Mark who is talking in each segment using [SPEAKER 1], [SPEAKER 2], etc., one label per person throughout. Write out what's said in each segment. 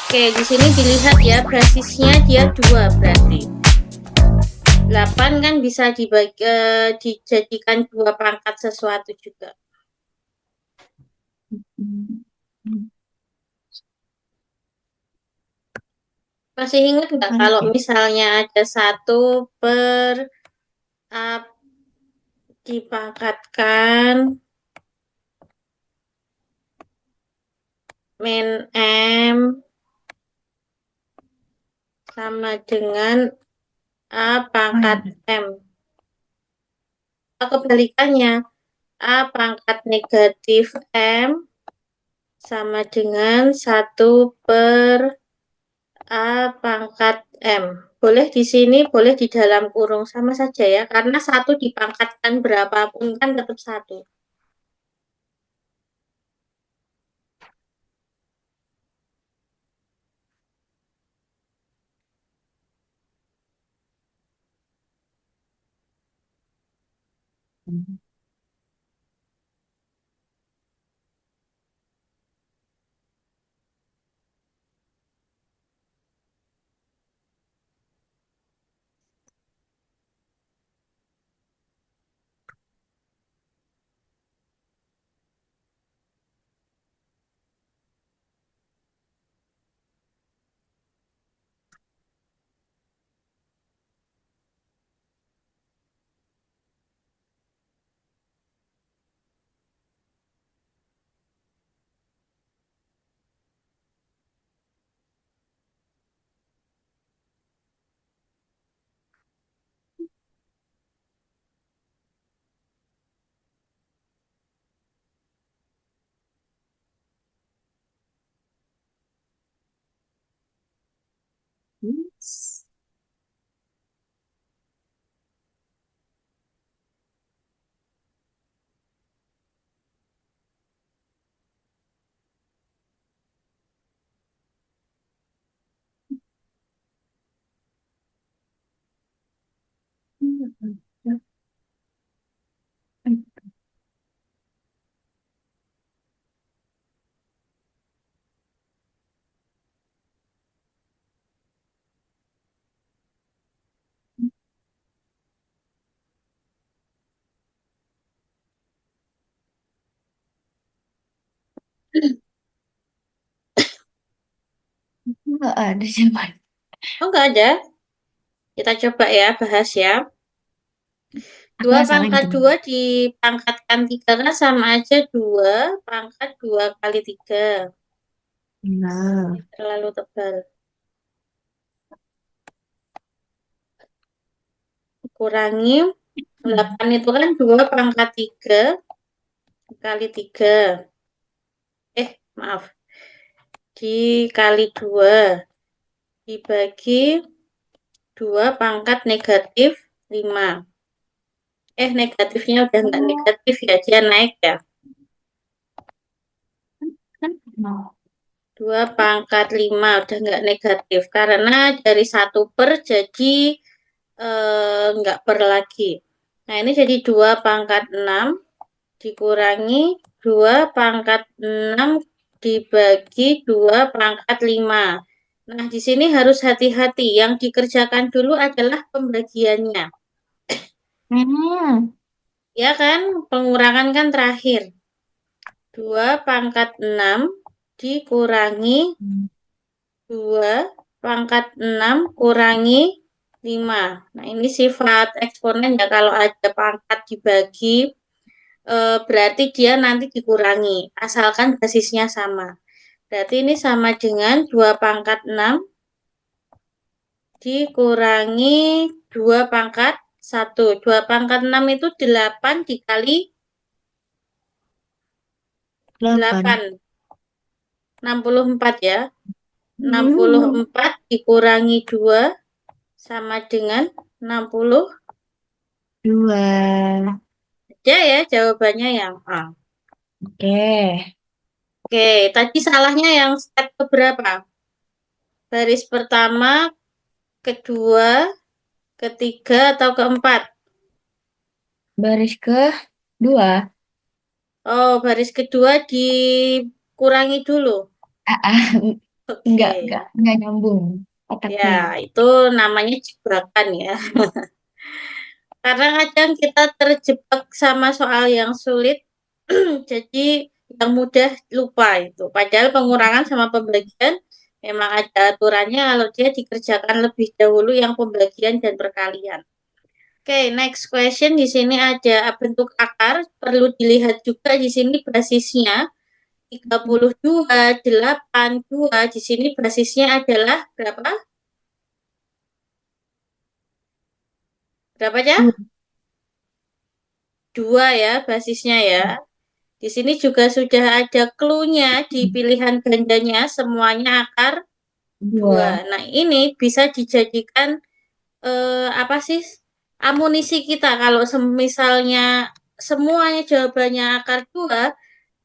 [SPEAKER 1] Oke, di sini dilihat ya, basisnya dia 2 berarti. 8 kan bisa dijadikan 2 pangkat sesuatu juga. Masih ingat nggak kalau misalnya ada 1 per A dipangkatkan min M sama dengan A pangkat M. Atau kebalikannya, A pangkat negatif M sama dengan 1 per A pangkat M. Boleh di sini, boleh di dalam kurung, sama saja ya, karena 1 dipangkatkan berapapun kan tetap 1.
[SPEAKER 2] Nggak ada jawaban.
[SPEAKER 1] Oh, enggak ada. Kita coba ya, bahas ya.
[SPEAKER 2] Aku
[SPEAKER 1] 2
[SPEAKER 2] yang salah
[SPEAKER 1] pangkat
[SPEAKER 2] gitu.
[SPEAKER 1] 2 dipangkatkan 3 kan sama aja 2 pangkat 2 kali 3. Ini
[SPEAKER 2] Nah,
[SPEAKER 1] terlalu tebal. Kurangi 8 itu kan 2 pangkat 3 kali 3. Maaf. Dikali 2. Dibagi 2 pangkat negatif 5. Negatifnya udah nggak negatif ya, dia naik ya.
[SPEAKER 2] kan mau.
[SPEAKER 1] 2 pangkat 5 udah nggak negatif. Karena dari 1 per jadi nggak per lagi. Nah, ini jadi 2 pangkat 6 dikurangi 2 pangkat 6 dibagi 2 pangkat 5. Nah, di sini harus hati-hati. Yang dikerjakan dulu adalah pembagiannya.
[SPEAKER 2] Hmm.
[SPEAKER 1] Ya kan? Pengurangan kan terakhir. 2 pangkat 6 dikurangi 2 pangkat 6 kurangi 5. Nah, ini sifat eksponen ya, kalau ada pangkat dibagi berarti dia nanti dikurangi, asalkan basisnya sama. Berarti ini sama dengan 2 pangkat 6 dikurangi 2 pangkat 1. 2 pangkat 6 itu 8 dikali 8.
[SPEAKER 2] 8.
[SPEAKER 1] 64 ya.
[SPEAKER 2] Hmm.
[SPEAKER 1] 64 dikurangi 2 sama dengan 60.
[SPEAKER 2] 2.
[SPEAKER 1] Ada ya jawabannya yang A.
[SPEAKER 2] Oke.
[SPEAKER 1] Oke, tadi salahnya yang step keberapa? Baris pertama, kedua, ketiga, atau keempat?
[SPEAKER 2] Baris ke 2.
[SPEAKER 1] Oh, baris kedua dikurangi dulu.
[SPEAKER 2] Ah, ah.
[SPEAKER 1] Oke.
[SPEAKER 2] Enggak nyambung
[SPEAKER 1] Ya,
[SPEAKER 2] otaknya.
[SPEAKER 1] itu namanya jebakan ya. Karena kadang kita terjebak sama soal yang sulit, jadi yang mudah lupa itu. Padahal pengurangan sama pembagian memang ada aturannya kalau dia dikerjakan lebih dahulu yang pembagian dan perkalian. Oke, next question. Di sini ada bentuk akar. Perlu dilihat juga di sini basisnya 32, 8, 2. Di sini basisnya adalah berapa? Berapa ya?
[SPEAKER 2] Dua.
[SPEAKER 1] 2 ya basisnya ya. Di sini juga sudah ada clue-nya di pilihan gandanya, semuanya akar 2.
[SPEAKER 2] Dua.
[SPEAKER 1] Nah, ini bisa dijadikan apa sih? Amunisi kita kalau misalnya semuanya jawabannya akar 2,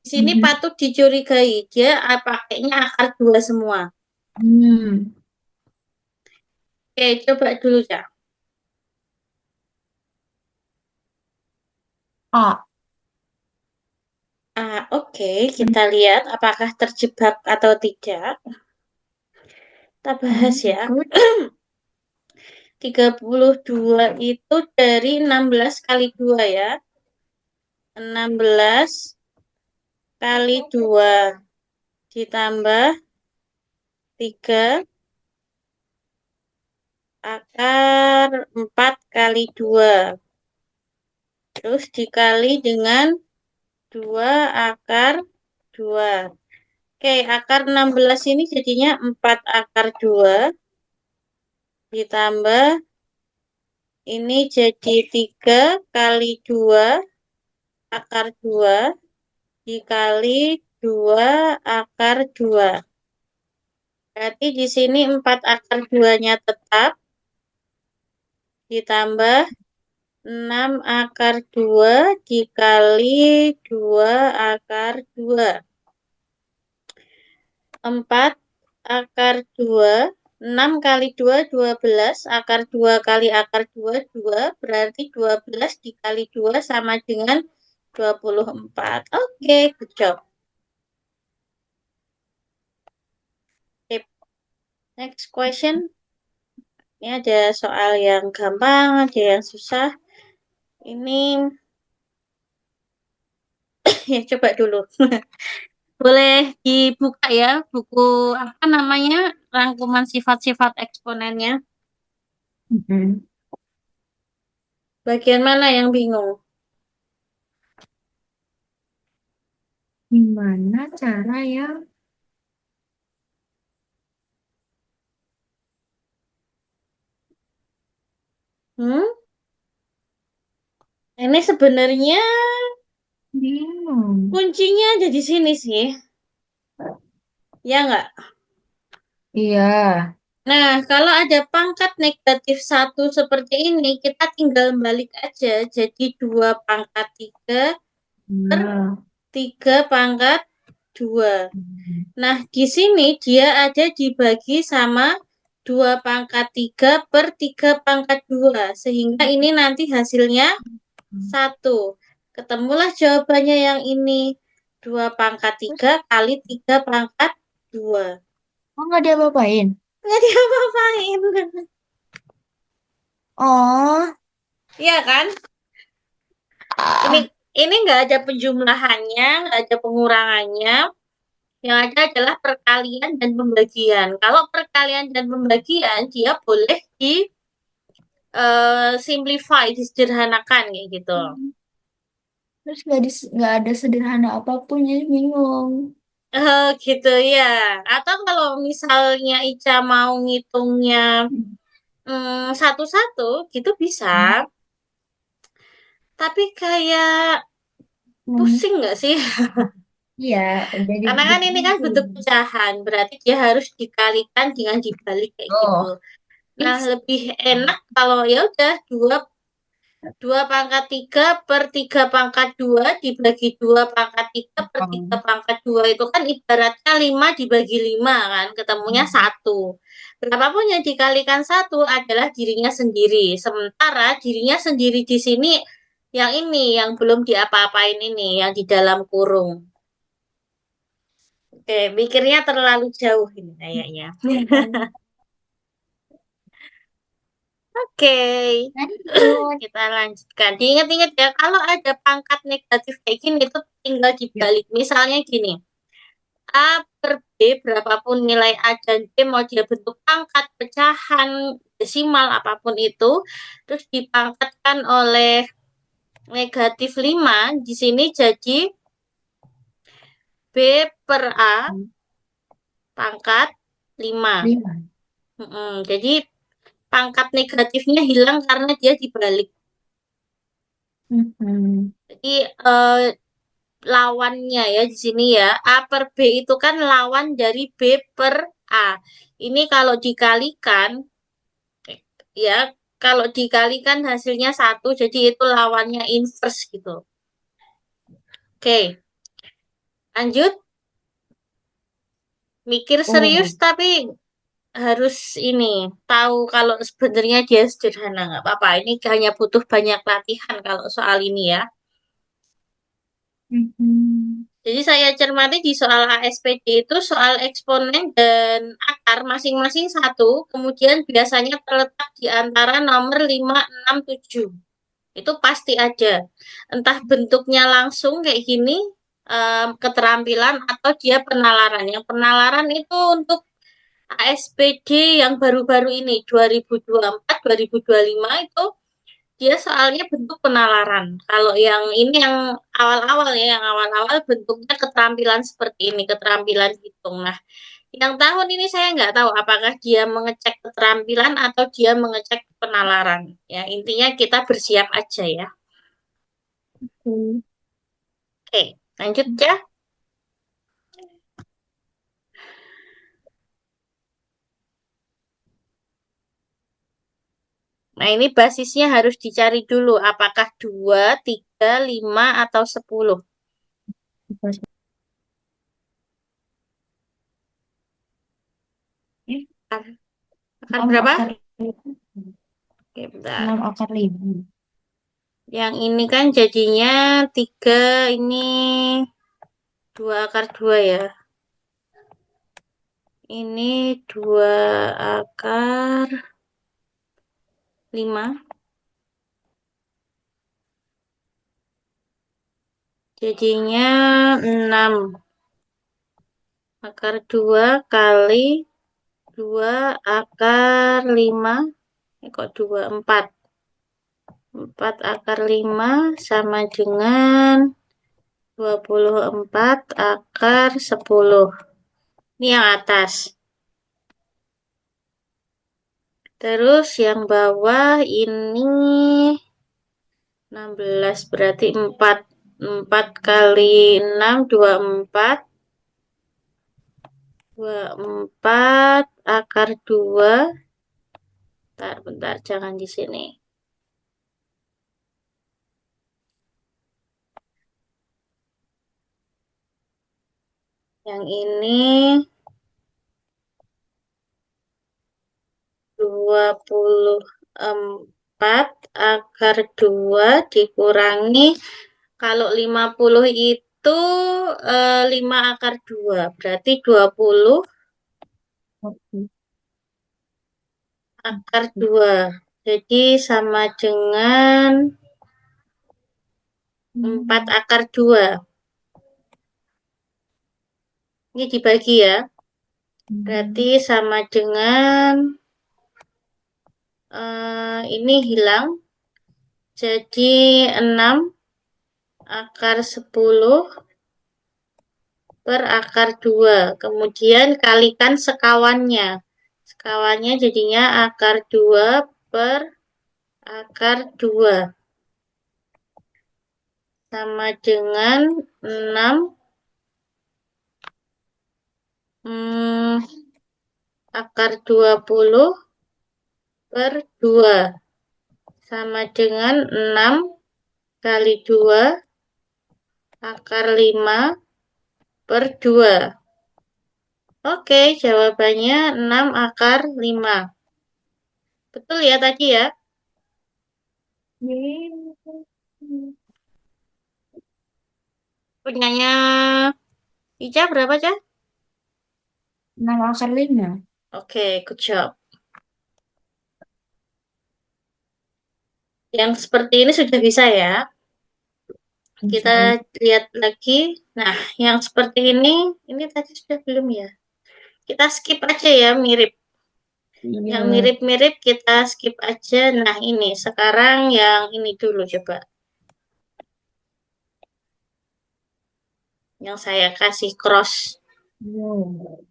[SPEAKER 1] di sini
[SPEAKER 2] Mhm.
[SPEAKER 1] patut dicurigai dia pakainya akar 2 semua.
[SPEAKER 2] Hmm.
[SPEAKER 1] Oke, coba dulu ya.
[SPEAKER 2] A.
[SPEAKER 1] Oke, kita lihat apakah terjebak atau tidak. Kita bahas ya.
[SPEAKER 2] Good.
[SPEAKER 1] 32 itu dari 16 kali 2 ya. 16 kali 2 ditambah 3 akar 4 kali 2. Terus dikali dengan 2 akar 2. Oke, akar 16 ini jadinya 4 akar 2 ditambah ini jadi 3 kali 2 akar 2 dikali 2 akar 2. Berarti di sini 4 akar 2-nya tetap ditambah 6 akar 2 dikali 2 akar 2. 4 akar 2, 6 kali 2, 12. Akar 2 kali akar 2, 2. Berarti 12 dikali 2 sama dengan 24. Oke, good job. Sip. Next question. Ini ada soal yang gampang, ada yang susah. Ini ya coba dulu. Boleh dibuka ya buku apa namanya? Rangkuman sifat-sifat eksponennya.
[SPEAKER 2] Mhm.
[SPEAKER 1] Bagian mana yang bingung?
[SPEAKER 2] Gimana cara ya?
[SPEAKER 1] Hmm? Ini sebenarnya
[SPEAKER 2] Bingung.
[SPEAKER 1] kuncinya ada di sini sih. Ya nggak?
[SPEAKER 2] Iya.
[SPEAKER 1] Nah, kalau ada pangkat negatif 1 seperti ini, kita tinggal balik aja. Jadi 2 pangkat 3 per
[SPEAKER 2] Iya.
[SPEAKER 1] 3 pangkat 2.
[SPEAKER 2] Mhm.
[SPEAKER 1] Nah, di sini dia ada dibagi sama 2 pangkat 3 per 3 pangkat 2. Sehingga ini nanti hasilnya 1. Ketemulah jawabannya yang ini. 2 pangkat
[SPEAKER 2] Terus,
[SPEAKER 1] 3 kali 3 pangkat 2.
[SPEAKER 2] oh nggak diapa-apain?
[SPEAKER 1] Nggak diapa-apain.
[SPEAKER 2] Oh.
[SPEAKER 1] Iya kan? Ini
[SPEAKER 2] Ah.
[SPEAKER 1] ini nggak ada penjumlahannya, nggak ada pengurangannya. Yang ada adalah perkalian dan pembagian. Kalau perkalian dan pembagian, dia boleh di simplify, disederhanakan kayak gitu.
[SPEAKER 2] Terus nggak ada sederhana apapun, jadi bingung.
[SPEAKER 1] Gitu ya. Atau kalau misalnya Ica mau ngitungnya satu-satu, gitu bisa. Tapi kayak
[SPEAKER 2] Hmm.
[SPEAKER 1] pusing nggak sih?
[SPEAKER 2] Iya, jadi
[SPEAKER 1] Karena kan ini kan bentuk
[SPEAKER 2] pusing.
[SPEAKER 1] pecahan, berarti dia harus dikalikan dengan dibalik kayak
[SPEAKER 2] Oh,
[SPEAKER 1] gitu. Nah,
[SPEAKER 2] bisa.
[SPEAKER 1] lebih enak kalau ya udah 2 pangkat 3 per 3 pangkat 2 dibagi 2 pangkat 3 per 3
[SPEAKER 2] Oh.
[SPEAKER 1] pangkat 2 itu kan ibaratnya 5 dibagi 5 kan, ketemunya
[SPEAKER 2] Hmm.
[SPEAKER 1] 1. Berapapun yang dikalikan 1 adalah dirinya sendiri. Sementara dirinya sendiri di sini yang ini, yang belum diapa-apain ini, yang di dalam kurung. Oke, mikirnya terlalu jauh ini kayaknya.
[SPEAKER 2] Hmm.
[SPEAKER 1] Oke,
[SPEAKER 2] Lanjut.
[SPEAKER 1] kita lanjutkan. Diingat-ingat ya, kalau ada pangkat negatif kayak gini itu tinggal
[SPEAKER 2] Yuk.
[SPEAKER 1] dibalik. Misalnya gini, A per B berapapun nilai A dan B mau dia bentuk pangkat, pecahan, desimal, apapun itu, terus dipangkatkan oleh negatif 5 di sini jadi B per A pangkat 5.
[SPEAKER 2] Lima.
[SPEAKER 1] Jadi pangkat negatifnya hilang karena dia dibalik.
[SPEAKER 2] Hmm.
[SPEAKER 1] Jadi eh, lawannya ya di sini ya. A per B itu kan lawan dari B per A. Ini kalau dikalikan ya, kalau dikalikan hasilnya satu, jadi itu lawannya inverse gitu. Oke, lanjut. Mikir serius
[SPEAKER 2] Oh.
[SPEAKER 1] tapi harus ini tahu kalau sebenarnya dia sederhana nggak apa-apa. Ini hanya butuh banyak latihan kalau soal ini ya.
[SPEAKER 2] Hmm.
[SPEAKER 1] Jadi saya cermati di soal ASPD itu soal eksponen dan akar masing-masing satu, kemudian biasanya terletak di antara nomor 5, 6, 7. Itu pasti ada. Entah bentuknya langsung kayak gini, keterampilan, atau dia penalaran. Yang penalaran itu untuk ASPD yang baru-baru ini, 2024, 2025 itu dia soalnya bentuk penalaran. Kalau yang ini yang awal-awal ya, yang awal-awal bentuknya keterampilan seperti ini, keterampilan hitung. Nah, yang tahun ini saya nggak tahu apakah dia mengecek keterampilan atau dia mengecek penalaran. Ya, intinya kita bersiap aja ya.
[SPEAKER 2] Hmm.
[SPEAKER 1] Oke, lanjut ya. Nah, ini basisnya harus dicari dulu. Apakah 2, 3, 5, atau 10?
[SPEAKER 2] Eh,
[SPEAKER 1] Akar, akar
[SPEAKER 2] 6
[SPEAKER 1] berapa?
[SPEAKER 2] akar 5.
[SPEAKER 1] Oke, bentar.
[SPEAKER 2] 6 akar 5.
[SPEAKER 1] Yang ini kan jadinya 3, ini 2 akar 2 ya. Ini 2 akar 5. Jadinya 6 akar 2 kali 2 akar 5. Kok 2, 4. 4 akar 5 sama dengan 24 akar 10. Ini yang atas. Terus yang bawah ini 16 berarti 4. 4 kali 6, 24. 24 akar 2. Bentar, bentar, jangan di sini. Yang ini 24 akar 2 dikurangi, kalau 50 itu 5 akar 2. Berarti 20
[SPEAKER 2] Oke.
[SPEAKER 1] akar 2. Jadi sama dengan 4
[SPEAKER 2] Hmm.
[SPEAKER 1] akar 2. Ini dibagi ya. Berarti
[SPEAKER 2] Hmm.
[SPEAKER 1] sama dengan ini hilang. Jadi 6 akar 10 per akar 2. Kemudian kalikan sekawannya. Sekawannya jadinya akar 2 per akar 2. Sama dengan 6 hmm, akar 20 per 2. Sama dengan 6 kali 2 akar 5 per 2. Oke, jawabannya 6 akar 5. Betul ya tadi ya?
[SPEAKER 2] Yeay.
[SPEAKER 1] Punyanya Ica berapa, Cah?
[SPEAKER 2] 6 akar 5.
[SPEAKER 1] Oke, good job. Yang seperti ini sudah bisa ya. Kita
[SPEAKER 2] Sudah.
[SPEAKER 1] lihat lagi. Nah, yang seperti ini tadi sudah belum ya? Kita skip aja ya, mirip. Yang
[SPEAKER 2] Iya.
[SPEAKER 1] mirip-mirip kita skip aja. Nah, ini sekarang yang ini dulu coba. Yang saya kasih cross.
[SPEAKER 2] Wow.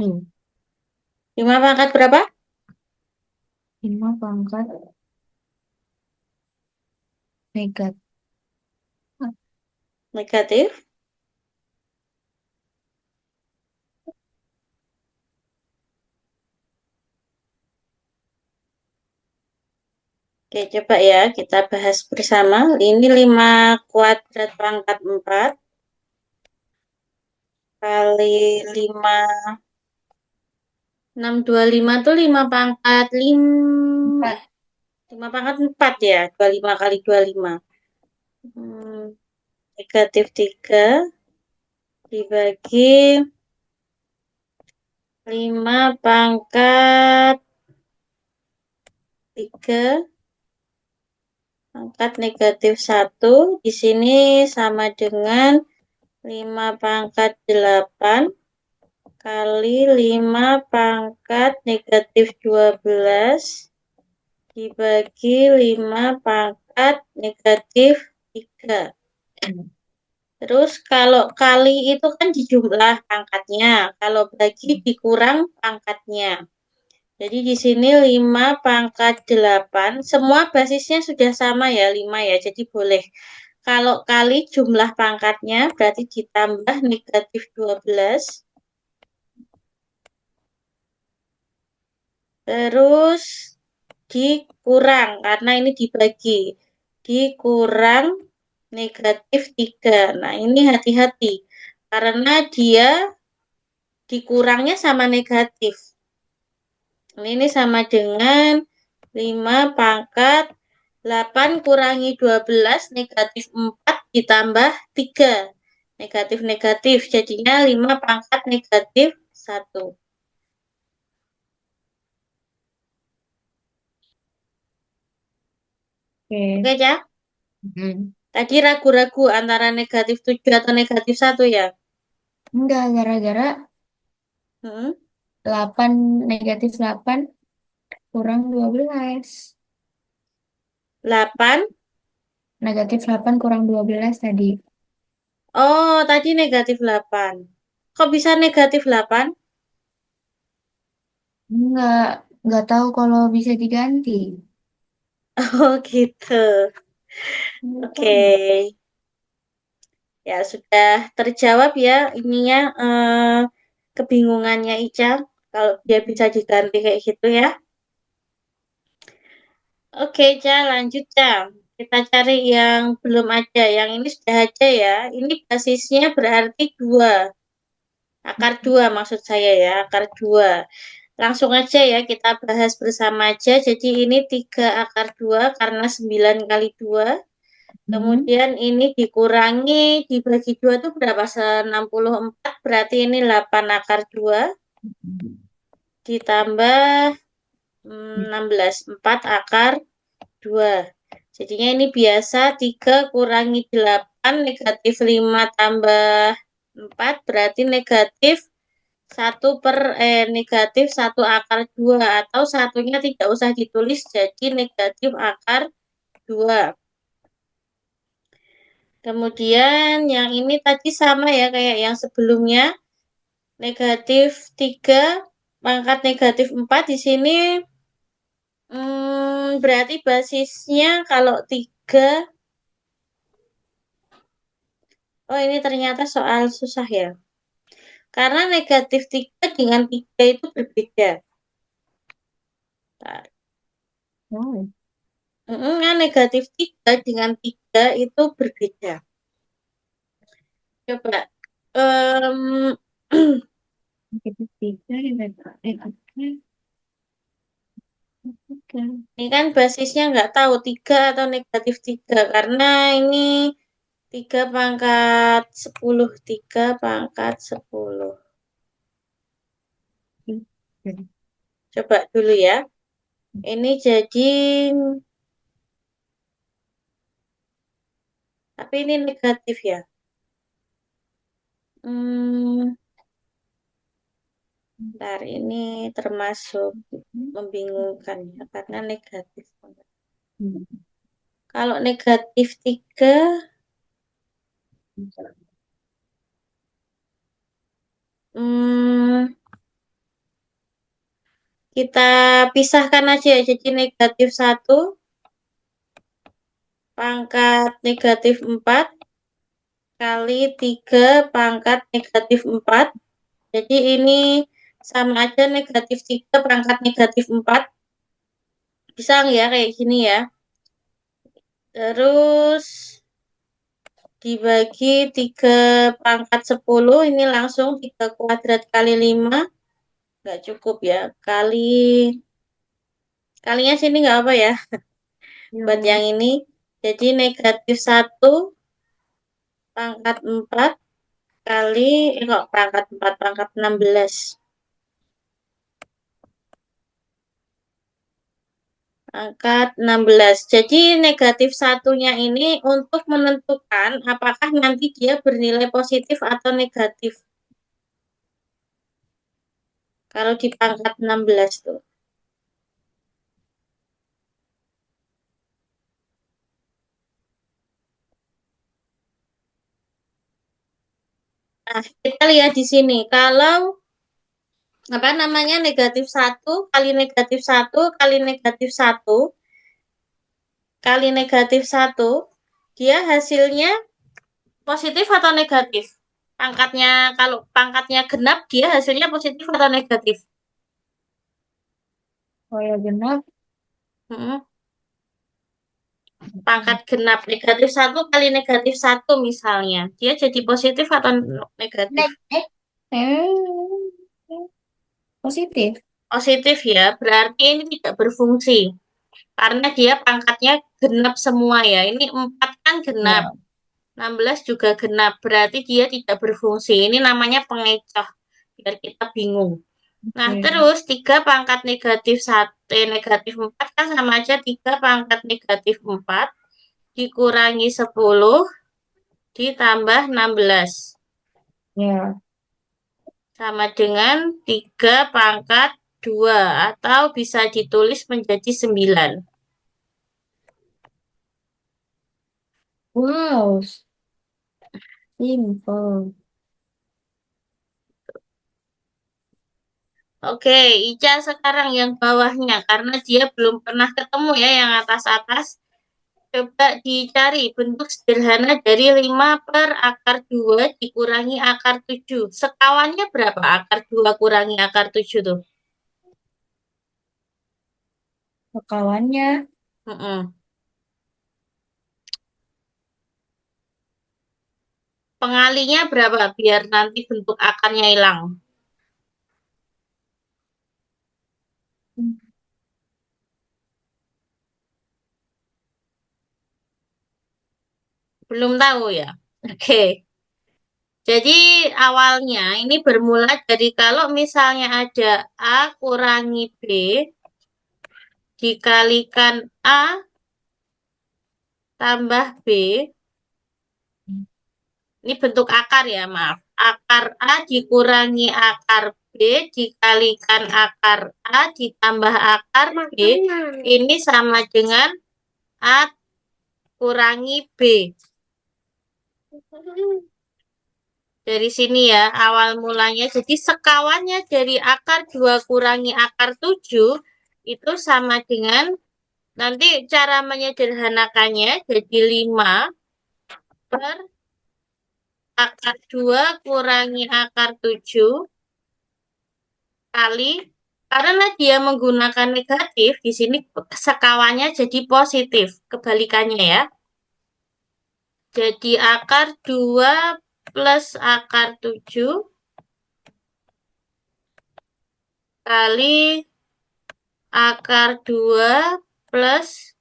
[SPEAKER 2] Hmm.
[SPEAKER 1] 5 pangkat berapa?
[SPEAKER 2] 5 pangkat negatif.
[SPEAKER 1] Negatif. Oke, coba ya kita bahas bersama. Ini 5 kuadrat pangkat 4 kali 5. 625 tuh 5 pangkat 5.
[SPEAKER 2] 4.
[SPEAKER 1] 5 pangkat 4 ya. 25 kali 25. Negatif 3 dibagi 5 pangkat 3 pangkat negatif 1. Di sini sama dengan 5 pangkat 8 kali 5 pangkat negatif 12 dibagi 5 pangkat negatif 3. Terus kalau kali itu kan di jumlah pangkatnya, kalau bagi dikurang pangkatnya. Jadi di sini 5 pangkat 8, semua basisnya sudah sama ya, 5 ya, jadi boleh. Kalau kali jumlah pangkatnya berarti ditambah negatif 12. Terus dikurang, karena ini dibagi. Dikurang negatif 3. Nah, ini hati-hati. Karena dia dikurangnya sama negatif. Ini sama dengan 5 pangkat 8 kurangi 12 negatif 4 ditambah 3. Negatif-negatif, jadinya 5 pangkat negatif 1.
[SPEAKER 2] Oke.
[SPEAKER 1] Oke, ya?
[SPEAKER 2] Hmm.
[SPEAKER 1] Tadi ragu-ragu antara negatif 7 atau negatif 1 ya?
[SPEAKER 2] Enggak, gara-gara
[SPEAKER 1] Hmm?
[SPEAKER 2] 8 negatif 8 kurang 12.
[SPEAKER 1] 8.
[SPEAKER 2] Negatif 8 kurang 12 tadi.
[SPEAKER 1] Oh, tadi negatif 8. Kok bisa negatif 8?
[SPEAKER 2] Enggak, enggak tahu kalau bisa diganti.
[SPEAKER 1] Oh, gitu.
[SPEAKER 2] Enggak
[SPEAKER 1] Oke.
[SPEAKER 2] tahu.
[SPEAKER 1] Ya, sudah terjawab ya ininya kebingungannya Ica. Kalau dia bisa diganti kayak gitu ya. Oke, Ica, lanjut, Ica. Kita cari yang belum ada. Yang ini sudah ada ya. Ini basisnya berarti 2. Akar 2 maksud saya ya, akar 2. Langsung aja ya kita bahas bersama aja. Jadi ini 3 akar 2 karena 9 kali 2.
[SPEAKER 2] Hmm.
[SPEAKER 1] Kemudian ini dikurangi, dibagi 2 itu berapa? 64, berarti ini 8 akar 2. Ditambah 16, 4 akar 2. Jadinya ini biasa 3 kurangi 8, negatif 5 tambah 4, berarti negatif 1 akar 2. Atau satunya tidak usah ditulis, jadi negatif akar 2. Kemudian yang ini tadi sama ya kayak yang sebelumnya. Negatif 3 pangkat negatif 4 di sini berarti basisnya kalau 3. Oh, ini ternyata soal susah ya. Karena negatif 3 dengan 3 itu berbeda. Nah,
[SPEAKER 2] Oh,
[SPEAKER 1] negatif 3 dengan 3 itu berbeda. Coba. em,
[SPEAKER 2] negatif 3 negatif. Oke.
[SPEAKER 1] ini kan basisnya nggak tahu 3 atau negatif 3. Karena ini 3 pangkat 10. 3 pangkat 10. Coba dulu ya. Ini jadi, tapi ini negatif ya. Bentar, ini termasuk membingungkan ya, karena negatif. Kalau negatif 3, kita pisahkan aja ya. Jadi negatif 1 pangkat negatif 4 kali 3 pangkat negatif 4. Jadi ini sama aja negatif 3 pangkat negatif 4. Bisa nggak ya kayak gini ya? Terus dibagi 3 pangkat 10, ini langsung 3 kuadrat kali 5. Nggak cukup ya. Kalinya sini nggak apa ya. Buat yang ini. Jadi negatif 1 pangkat 4 kali, kok pangkat 4, pangkat 16. Pangkat 16. Jadi negatif satunya ini untuk menentukan apakah nanti dia bernilai positif atau negatif. Kalau di pangkat 16 tuh. Nah, kita lihat di sini. Kalau apa namanya negatif 1 kali negatif 1 kali negatif 1 kali negatif 1, dia hasilnya positif atau negatif? Pangkatnya, kalau pangkatnya genap, dia hasilnya positif atau negatif?
[SPEAKER 2] Oh ya genap.
[SPEAKER 1] Hmm. Pangkat genap negatif 1 kali negatif 1 misalnya. Dia jadi positif atau negatif?
[SPEAKER 2] Nek, positif.
[SPEAKER 1] Positif ya, berarti ini tidak berfungsi. Karena dia pangkatnya genap semua ya. Ini 4 kan genap,
[SPEAKER 2] Ya.
[SPEAKER 1] 16 juga genap. Berarti dia tidak berfungsi. Ini namanya pengecoh, biar kita bingung. Nah,
[SPEAKER 2] Oke.
[SPEAKER 1] terus 3 pangkat negatif 1, negatif 4 kan sama aja 3 pangkat negatif 4 dikurangi 10 ditambah 16.
[SPEAKER 2] Ya.
[SPEAKER 1] Sama dengan 3 pangkat 2 atau bisa ditulis menjadi 9.
[SPEAKER 2] Wow, simple.
[SPEAKER 1] Oke, Ica sekarang yang bawahnya karena dia belum pernah ketemu ya yang atas-atas. Coba dicari bentuk sederhana dari 5 per akar 2 dikurangi akar 7. Sekawannya berapa akar 2 kurangi akar 7 tuh?
[SPEAKER 2] Kawannya
[SPEAKER 1] Mm-mm. Pengalinya berapa biar nanti bentuk akarnya hilang? Belum tahu ya. Oke. Jadi awalnya ini bermula dari kalau misalnya ada A kurangi B dikalikan A tambah B. Ini bentuk akar ya, maaf. Akar A dikurangi akar B dikalikan akar A ditambah akar B. Ini sama dengan A kurangi B. Dari sini ya, awal mulanya. Jadi sekawannya dari akar 2 kurangi akar 7 itu sama dengan, nanti cara menyederhanakannya jadi 5 per akar 2 kurangi akar 7 kali, karena dia menggunakan negatif, di sini sekawannya jadi positif. Kebalikannya ya. Jadi akar 2 plus akar 7 kali akar 2 plus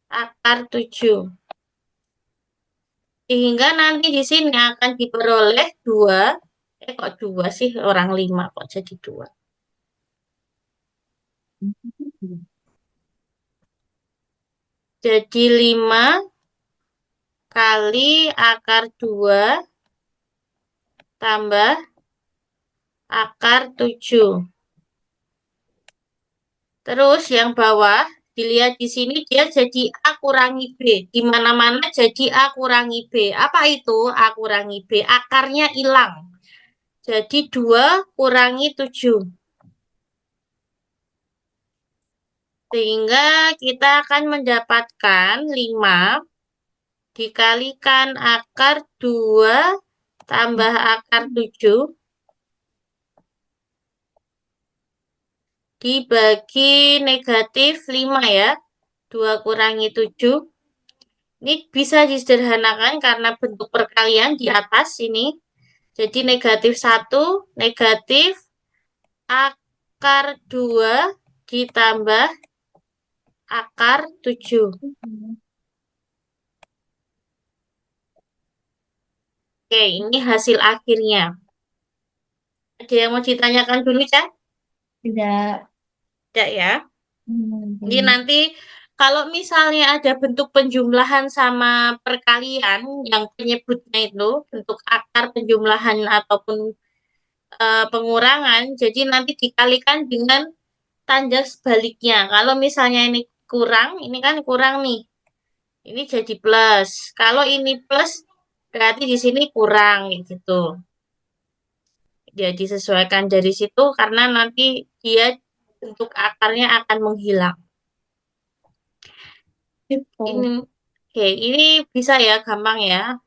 [SPEAKER 1] akar 7. Sehingga nanti di sini akan diperoleh dua. Kok dua sih? Orang lima kok jadi dua? Jadi 5 kali akar 2 tambah akar 7. Terus yang bawah, dilihat di sini dia jadi A kurangi B. Di mana-mana jadi A kurangi B. Apa itu A kurangi B? Akarnya hilang. Jadi 2 kurangi 7. Sehingga kita akan mendapatkan 5 dikalikan akar 2 tambah akar 7 dibagi negatif 5 ya. 2 kurangi 7. Ini bisa disederhanakan karena bentuk perkalian di atas ini. Jadi negatif 1, negatif akar 2 ditambah akar 7. Oke, ini hasil akhirnya. Ada yang mau ditanyakan dulu, Cak?
[SPEAKER 2] Tidak.
[SPEAKER 1] Tidak ya. Ini
[SPEAKER 2] Hmm.
[SPEAKER 1] nanti kalau misalnya ada bentuk penjumlahan sama perkalian yang penyebutnya itu bentuk akar penjumlahan ataupun pengurangan, jadi nanti dikalikan dengan tanda sebaliknya. Kalau misalnya ini kurang, ini kan kurang nih. Ini jadi plus. Kalau ini plus, berarti di sini kurang gitu. Dia disesuaikan dari situ karena nanti dia bentuk akarnya akan menghilang.
[SPEAKER 2] Itu.
[SPEAKER 1] Ini, oke, ini bisa ya, gampang ya.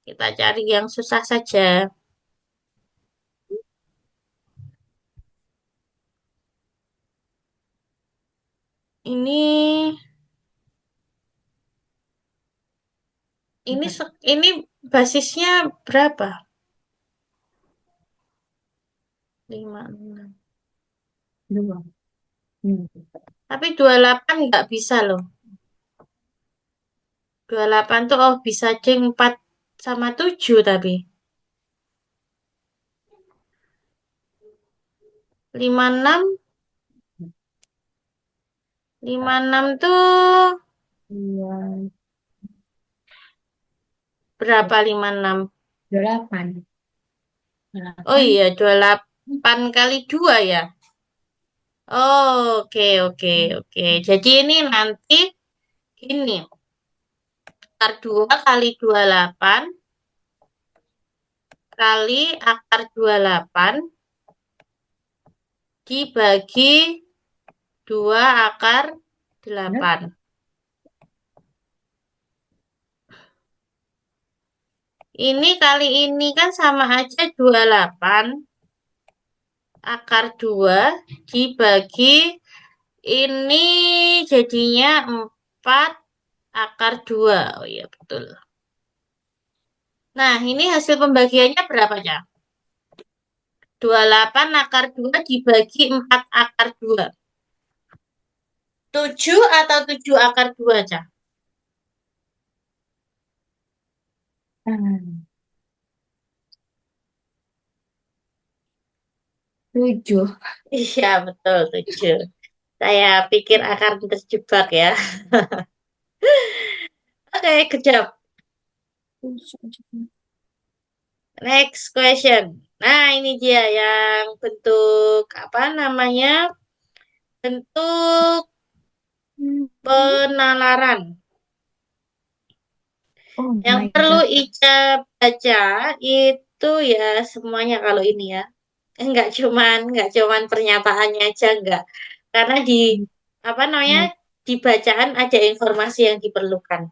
[SPEAKER 1] Kita cari yang susah saja. Ini, ini basisnya berapa? 56.
[SPEAKER 2] Dua. Hmm.
[SPEAKER 1] Tapi 28 nggak bisa loh. 28 tuh oh bisa ceng 4 sama 7 tapi. 56, 56 tuh
[SPEAKER 2] Dua.
[SPEAKER 1] berapa 56?
[SPEAKER 2] Delapan.
[SPEAKER 1] Oh
[SPEAKER 2] Delapan.
[SPEAKER 1] iya 28 kali 2 ya. Oh, oke oke oke. Jadi ini nanti gini. Akar 2 kali 28 kali akar 28 dibagi 2 akar
[SPEAKER 2] Ya.
[SPEAKER 1] 8. Ini kali ini kan sama aja 28 akar 2 dibagi ini jadinya 4 akar 2. Oh iya betul. Nah, ini hasil pembagiannya berapa ya? 28 akar 2 dibagi 4 akar 2. 7 atau 7 akar 2, Cak?
[SPEAKER 2] Ah, tujuh.
[SPEAKER 1] Iya, betul 7. Saya pikir akan terjebak ya. Oke, kejap.
[SPEAKER 2] Tujuh.
[SPEAKER 1] Next question. Nah, ini dia yang bentuk apa namanya? Bentuk
[SPEAKER 2] Hmm.
[SPEAKER 1] penalaran.
[SPEAKER 2] Oh
[SPEAKER 1] Yang
[SPEAKER 2] my
[SPEAKER 1] perlu
[SPEAKER 2] God.
[SPEAKER 1] Ica baca itu ya semuanya kalau ini ya. Enggak cuman pernyataannya aja enggak. Karena di apa namanya? Di bacaan ada informasi yang diperlukan.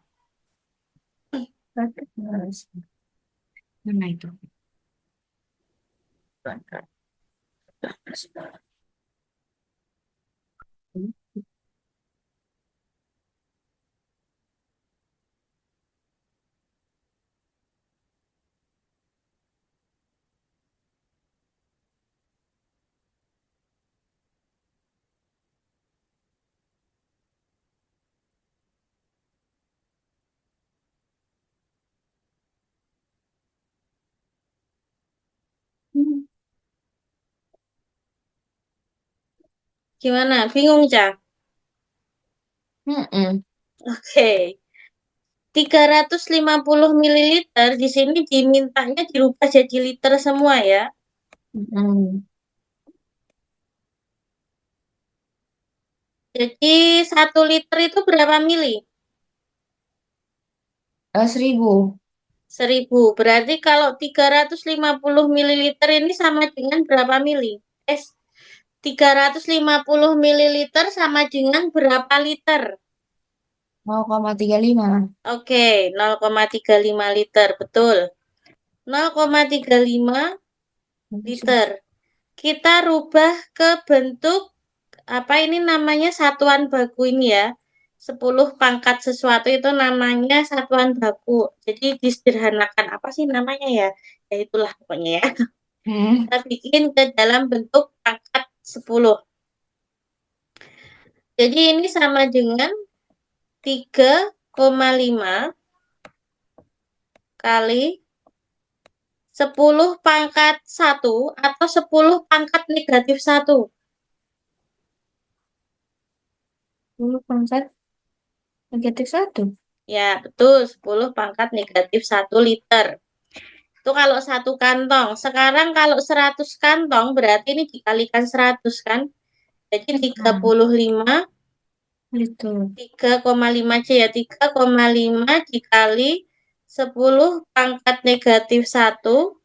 [SPEAKER 2] Mana itu?
[SPEAKER 1] Gimana? Bingung, Cak?
[SPEAKER 2] Mm-mm.
[SPEAKER 1] Oke. 350 mililiter di sini dimintanya dirubah jadi liter semua ya.
[SPEAKER 2] Mm-mm.
[SPEAKER 1] Jadi 1 liter itu berapa mili?
[SPEAKER 2] 1.000.
[SPEAKER 1] 1000. Berarti kalau 350 mililiter ini sama dengan berapa mili? 350 mililiter sama dengan berapa liter?
[SPEAKER 2] 0,35.
[SPEAKER 1] Oke, 0,35 liter, betul. 0,35 liter. Kita rubah ke bentuk apa ini namanya satuan baku ini ya. 10 pangkat sesuatu itu namanya satuan baku. Jadi disederhanakan apa sih namanya ya? Ya itulah pokoknya ya.
[SPEAKER 2] Hmm.
[SPEAKER 1] Kita bikin ke dalam bentuk pangkat 10. Jadi ini sama dengan 3,5 kali 10 pangkat 1 atau 10 pangkat negatif 1.
[SPEAKER 2] 10 pangkat -1.
[SPEAKER 1] Ya, betul. 10 pangkat negatif 1 liter. Itu kalau 1 kantong. Sekarang kalau 100 kantong berarti ini dikalikan 100 kan. Jadi
[SPEAKER 2] Mm-mm.
[SPEAKER 1] 35,
[SPEAKER 2] Gitu.
[SPEAKER 1] 3,5 aja ya. 3,5 dikali 10 pangkat negatif 1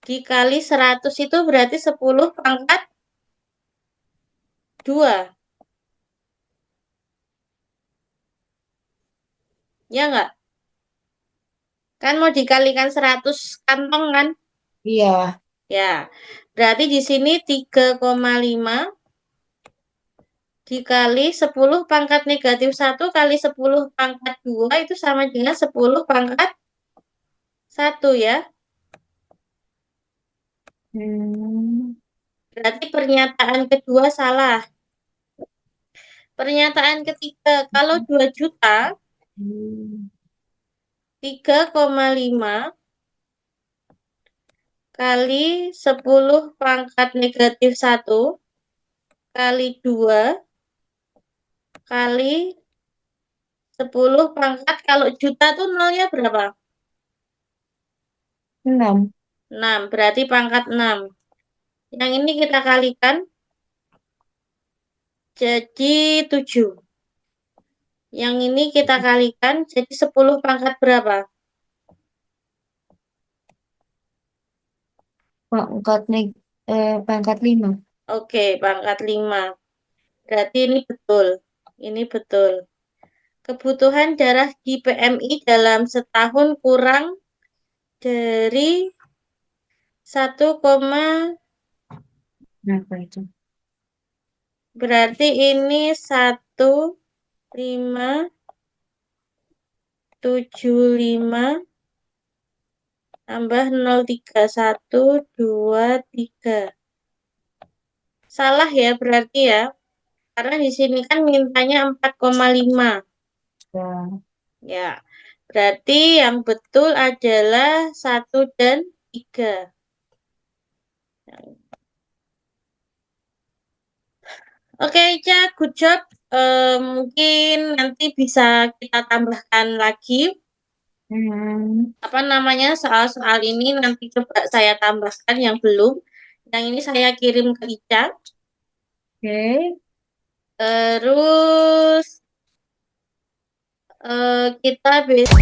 [SPEAKER 1] dikali 100 itu berarti 10 pangkat 2. Ya enggak? Kan mau dikalikan 100 kantong kan?
[SPEAKER 2] Iya.
[SPEAKER 1] Ya. Berarti di sini 3,5 dikali 10 pangkat negatif 1 kali 10 pangkat 2 itu sama dengan 10 pangkat 1 ya.
[SPEAKER 2] Hmm.
[SPEAKER 1] Berarti pernyataan kedua salah. Pernyataan ketiga, kalau 2 juta,
[SPEAKER 2] Hmm.
[SPEAKER 1] 3,5 kali 10 pangkat negatif 1 kali 2 kali 10 pangkat, kalau juta tuh nolnya berapa?
[SPEAKER 2] 6.
[SPEAKER 1] 6, berarti pangkat 6. Yang ini kita kalikan jadi 7. Yang ini kita kalikan jadi 10 pangkat berapa?
[SPEAKER 2] Pangkat 5.
[SPEAKER 1] Oke, pangkat 5. Berarti ini betul. Ini betul. Kebutuhan darah di PMI dalam setahun kurang dari 1,
[SPEAKER 2] Berapa itu?
[SPEAKER 1] berarti ini 1,575 tambah 0,3123. Salah ya berarti ya. Karena di sini kan mintanya 4,5.
[SPEAKER 2] Ya.
[SPEAKER 1] Ya, berarti yang betul adalah 1 dan 3. Oke, Ica, good job. Mungkin nanti bisa kita tambahkan lagi
[SPEAKER 2] Hmm.
[SPEAKER 1] apa namanya soal-soal ini nanti coba saya tambahkan yang belum. Yang ini saya kirim ke Ica.
[SPEAKER 2] Oke.
[SPEAKER 1] Terus kita besok